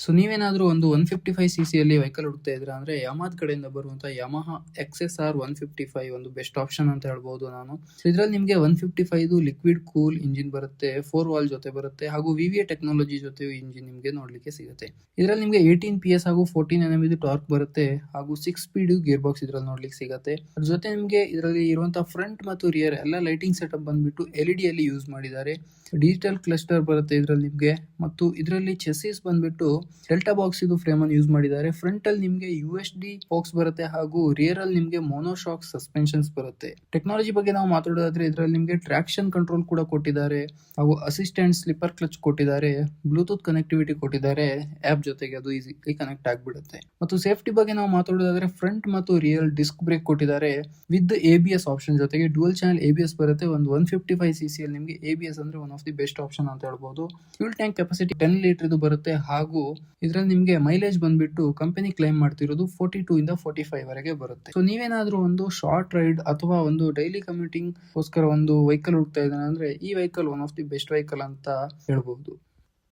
So ನೀವೇನಾದ್ರೂ ಒಂದು 155cc ಅಲ್ಲಿ ವೆಹಿಕಲ್ ಹುಡುಕ್ತಾ ಇದ್ದೀರಾ ಅಂದ್ರೆ ಯಮಹಾ ಕಡೆಯಿಂದ ಬರುವಂತ ಯಮಹಾ XSR 155 ಒಂದು ಬೆಸ್ಟ್ ಆಪ್ಷನ್ ಅಂತ ಹೇಳ್ಬಹುದು ನಾನು. ಇದರಲ್ಲಿ ನಿಮಗೆ 155 ಲಿಕ್ವಿಡ್ ಕೂಲ್ ಇಂಜಿನ್ ಬರುತ್ತೆ, 4 ವಾಲ್ ಜೊತೆ ಬರುತ್ತೆ ಹಾಗೂ VVA ಟೆಕ್ನಾಲಜಿ ಜೊತೆ ಇಂಜಿನ್ ನಿಮಗೆ ನೋಡ್ಲಿಕ್ಕೆ ಸಿಗುತ್ತೆ. ಇದರಲ್ಲಿ ನಿಮಗೆ 18 PS ಹಾಗೂ 14 Nm ಇದು ಟಾರ್ಕ್ ಬರುತ್ತೆ ಹಾಗೂ 6 ಸ್ಪೀಡ್ ಗೇರ್ ಬಾಕ್ಸ್ ಇದರಲ್ಲಿ ನೋಡ್ಲಿಕ್ಕೆ ಸಿಗುತ್ತೆ. ಅದ್ರ ಜೊತೆ ನಿಮಗೆ ಇದರಲ್ಲಿ ಇರುವಂತಹ ಫ್ರಂಟ್ ಮತ್ತು ರಿಯರ್ ಎಲ್ಲ ಲೈಟಿಂಗ್ ಸೆಟಪ್ ಬಂದ್ಬಿಟ್ಟು LED ಅಲ್ಲಿ ಯೂಸ್ ಮಾಡಿದ್ದಾರೆ. ಡಿಜಿಟಲ್ ಕ್ಲಸ್ಟರ್ ಬರುತ್ತೆ ಇದರಲ್ಲಿ ನಿಮಗೆ, ಮತ್ತು ಇದರಲ್ಲಿ ಚೆಸಿಸ್ ಬಂದ್ಬಿಟ್ಟು ಡೆಲ್ಟಾ ಬಾಕ್ಸ್ ಇದು ಫ್ರೇಮ್ ಅನ್ನು ಯೂಸ್ ಮಾಡಿದ್ದಾರೆ. ಫ್ರಂಟ್ ಅಲ್ಲಿ ನಿಮಗೆ USD ಬಾಕ್ಸ್ ಬರುತ್ತೆ ಹಾಗೂ ರಿಯರ್ ಅಲ್ಲಿ ನಿಮಗೆ ಮೋನೋಶಾಕ್ ಸಸ್ಪೆನ್ಷನ್ಸ್ ಬರುತ್ತೆ. ಟೆಕ್ನಾಲಜಿ ಬಗ್ಗೆ ನಾವು ಮಾತಾಡೋದಾದ್ರೆ ಇದರಲ್ಲಿ ನಿಮಗೆ ಟ್ರಾಕ್ಷನ್ ಕಂಟ್ರೋಲ್ ಕೂಡ ಕೊಟ್ಟಿದ್ದಾರೆ ಹಾಗೂ ಅಸಿಸ್ಟೆಂಟ್ ಸ್ಲಿಪ್ಪರ್ ಕ್ಲಚ್ ಕೊಟ್ಟಿದ್ದಾರೆ, ಬ್ಲೂಟೂತ್ ಕನೆಕ್ಟಿವಿಟಿ ಕೊಟ್ಟಿದ್ದಾರೆ ಆಪ್ ಜೊತೆಗೆ, ಅದು ಈಸಿಲಿ ಕನೆಕ್ಟ್ ಆಗಿಬಿಡುತ್ತೆ. ಮತ್ತು ಸೇಫ್ಟಿ ಬಗ್ಗೆ ನಾವು ಮಾತಾಡೋದಾದ್ರೆ ಫ್ರಂಟ್ ಮತ್ತು ರಿಯರ್ ಡಿಸ್ಕ್ ಬ್ರೇಕ್ ಕೊಟ್ಟಿದ್ದಾರೆ ವಿತ್ ABS ಆಪ್ಷನ್ ಜೊತೆಗೆ. ಡುಯಲ್ ಚಾನೆಲ್ ABS ಬರುತ್ತೆ. ಒಂದು 155cc ಅಲ್ಲಿ ನಿಮಗೆ ABS ಅಂದ್ರೆ one of the best option ಅಂತ ಹೇಳ್ಬಹುದು. ಫ್ಯೂಲ್ ಟ್ಯಾಂಕ್ ಕೆಪಾಸಿಟಿ 10 ಲೀಟರ್ ಇದು ಬರುತ್ತೆ ಹಾಗೂ ಇದರಲ್ಲಿ ನಿಮಗೆ ಮೈಲೇಜ್ ಬಂದ್ಬಿಟ್ಟು ಕಂಪನಿ ಕ್ಲೈಮ್ ಮಾಡ್ತಿರೋದು 42 ಇಂದ 45 ವರೆಗೆ ಬರುತ್ತೆ. ಸೊ ನೀವೇನಾದ್ರೂ ಒಂದು ಶಾರ್ಟ್ ರೈಡ್ ಅಥವಾ ಒಂದು ಡೈಲಿ ಕಮ್ಯೂಟಿಂಗ್ ಗೋಸ್ಕರ ಒಂದು ವೆಹಿಕಲ್ ಹುಡುಕ್ತಾ ಇದ್ದಾನೆ ಅಂದ್ರೆ ಈ vehicle one of the best vehicle ಅಂತ ಹೇಳ್ಬಹುದು.